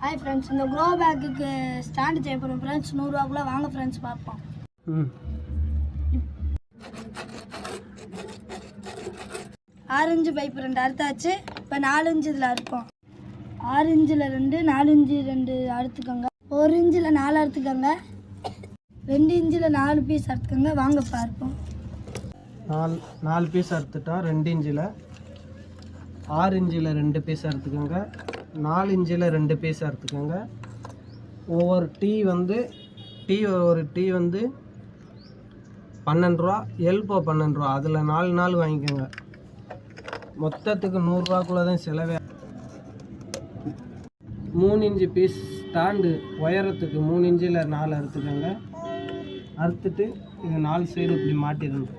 Hi friends, இந்த grow பேக்குக்கு stand செய்ய போகிறோம் ஃப்ரெண்ட்ஸ். 100 ரூபாக்குள்ள வாங்க ஃப்ரெண்ட்ஸ் பார்ப்போம். Orange pipe 2 அறுத்தாச்சு. இப்போ 4 இன்ச்சு இதில் அறுப்போம். 6 இன்ச்சில் 2, 4 இன்ச்சு 2 அறுத்துக்கோங்க. 1 இன்ச்சில் 4 அறுத்துக்கோங்க. 2 இன்ச்சில் 4 பீஸ் அறுத்துக்கோங்க. வாங்க பார்ப்போம். 4 பீஸ் அறுத்துட்டோம். 2 இன்ச்சில் 6 இன்ச்சில் 2 பீஸ் அறுத்துக்கோங்க. 4 இன்ச்சில் 2 பீஸ் அறுத்துக்கோங்க. ஒவ்வொரு டீ வந்து 12 ரூபா, எல்போ 12 ரூபா. அதில் 4 வாங்கிக்கோங்க. மொத்தத்துக்கு 100 ரூபாக்குள்ளே தான் செலவே. 3 இன்ச்சு பீஸ் ஸ்டாண்டு உயரத்துக்கு 3 இன்ச்சில் 4 அறுத்துக்கோங்க. அறுத்துட்டு இது 4 சைடு இப்படி மாட்டிடணும்.